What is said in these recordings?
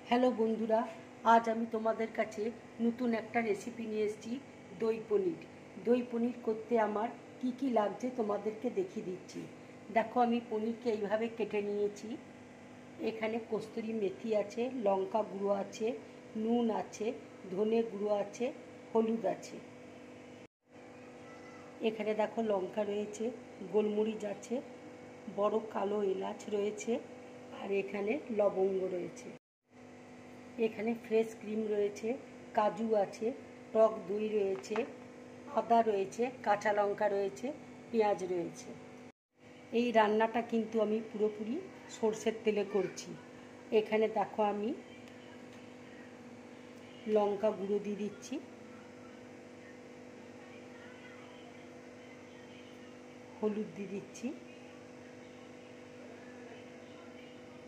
Hello বন্ধুরা, আজ আমি তোমাদের কাছে নতুন একটা রেসিপি নিয়ে এসেছি, দই পনির। দই পনির করতে আমার কি কি লাগছে তোমাদেরকে দেখিয়ে দিচ্ছি। দেখো, আমি পনিরকে এইভাবে কেটে নিয়েছি। এখানে কস্তুরি মেথি আছে, লঙ্কা গুঁড়ো আছে, নুন আছে, ধনে গুঁড়ো আছে, হলুদ আছে। এখানে দেখো লঙ্কা রয়েছে, গোলমরিচ আছে, বড় কালো এলাচ রয়েছে, আর এখানে লবঙ্গ রয়েছে। এখানে ফ্রেশ ক্রিম রয়েছে, কাজু আছে, টক দই রয়েছে, আদা রয়েছে, কাঁচা লঙ্কা রয়েছে, পেঁয়াজ রয়েছে। এই রান্নাটা কিন্তু আমি পুরোপুরি সরষের তেলে করছি। এখানে দেখো আমি লঙ্কা গুঁড়ো দিয়ে দিচ্ছি, হলুদ দিয়ে দিচ্ছি,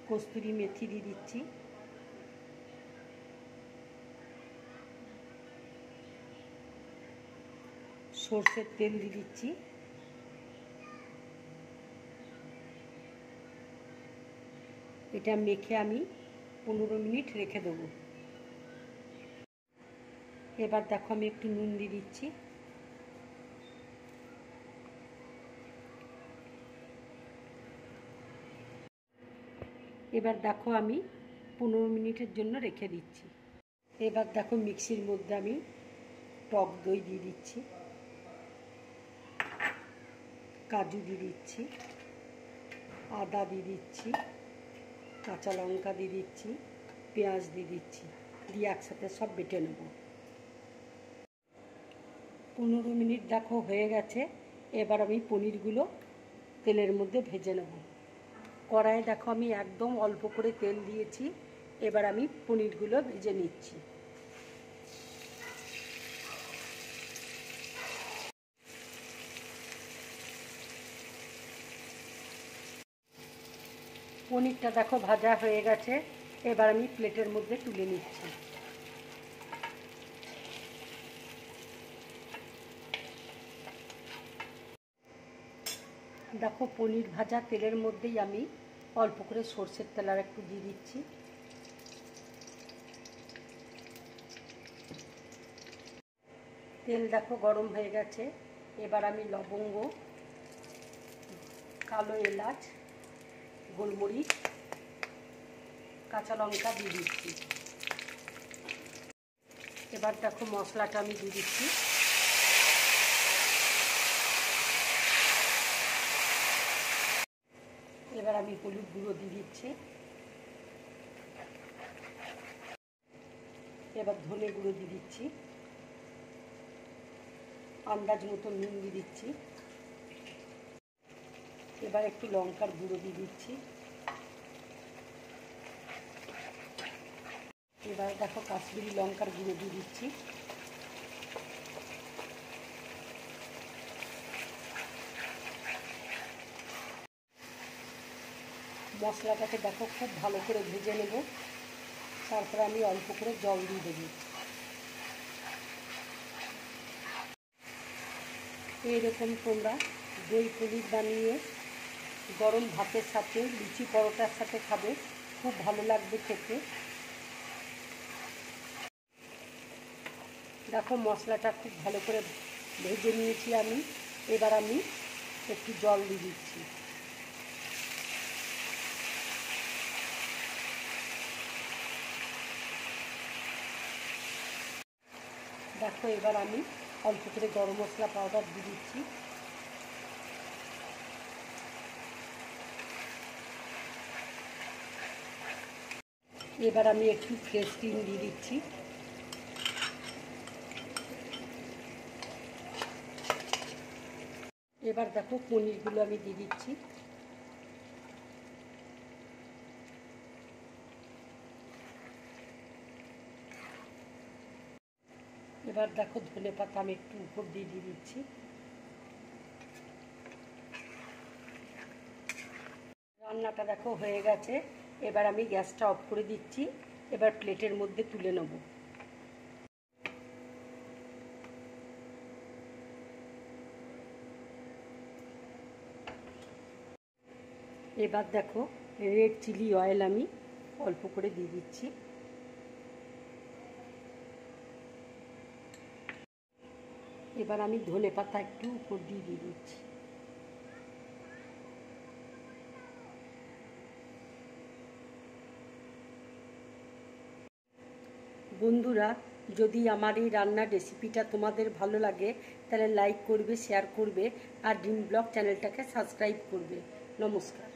কস্তুরি মেথি দিয়ে দিচ্ছি, সরষের তেল দিয়ে দিচ্ছি, এটা মেখে আমি 15 মিনিট রেখে দেবো। এবার দেখো আমি একটু নুন দিয়ে দিচ্ছি, এবার দেখো আমি 15 মিনিটের জন্য রেখে দিচ্ছি। এবার দেখো মিক্সির মধ্যে আমি টক দই দিয়ে দিচ্ছি, কাজু দিয়ে দিচ্ছি, আদা দিয়ে দিচ্ছি, কাঁচা লঙ্কা দিয়ে দিচ্ছি, পেঁয়াজ দিয়ে দিচ্ছি, দিয়ে একসাথে সব বেটে নেব। 15 মিনিট দেখো হয়ে গেছে। এবার আমি পনিরগুলো তেলের মধ্যে ভেজে নেব। কড়াইয়ে দেখো আমি একদম অল্প করে তেল দিয়েছি। এবার আমি পনিরগুলো ভেজে নিচ্ছি। পনিরটা দেখো ভাজা হয়ে গেছে। এবার আমি প্লেটের মধ্যে তুলে নিচ্ছি। দেখো পনির ভাজা তেলের মধ্যেই আমি অল্প করে সরষের তেল আর একটু দিয়ে দিচ্ছি। তেল দেখো গরম হয়ে গেছে। এবার আমি লবঙ্গ, কালো এলাচ, গোলমরিচ, কাঁচা লঙ্কা দিয়ে দিচ্ছি। এবার দেখো মশলাটা আমি দিয়ে দিচ্ছি। এবার আমি হলুদ গুঁড়ো দিয়ে দিচ্ছি। এবার ধনে গুঁড়ো দিয়ে দিচ্ছি, আন্দাজ মতো নুন দিয়ে দিচ্ছি। এবার একটু লঙ্কার গুঁড়ো দিয়ে দিচ্ছি। এবার দেখো কাশ্মীরি লঙ্কার গুঁড়ো দিয়ে দিচ্ছি। মশলাটাকে দেখো খুব ভালো করে ভেজে নেব। তারপরে আমি অল্প করে জল দিয়ে দেবো। এইরকম তোমরা দই পনির বানিয়ে গরম ভাতের সাথে, লুচি পরোটার সাথে খাবে, খুব ভালো লাগবে খেতে। দেখো মশলাটা খুব ভালো করে ভেজে নিয়েছি আমি। এবার আমি একটু জল দিয়ে দিচ্ছি। দেখো এবার আমি অল্প করে গরম মশলা পাউডার দিয়ে দিচ্ছি। এবার আমি একটু ফ্রেশ ক্রিম দিয়ে দিচ্ছি। এবার দেখো পনিরগুলো আমি দিয়ে দিচ্ছি। এবার দেখো ধনে পাতা আমি একটু উপর দিয়ে দিচ্ছি। রান্নাটা দেখো হয়ে গেছে। এবার আমি গ্যাসটা অফ করে দিচ্ছি। এবার প্লেটের মধ্যে তুলে নেব। এবার দেখো রেড চিলি অয়েল আমি অল্প করে দিয়ে দিচ্ছি। এবার আমি ধনে পাতা একটু উপর দিয়ে দিচ্ছি। বন্ধুরা, যদি আমার এই রান্নার রেসিপিটা তোমাদের ভালো লাগে তাহলে লাইক করবে, শেয়ার করবে আর ড্রিম ব্লগ চ্যানেলটাকে সাবস্ক্রাইব করবে। নমস্কার।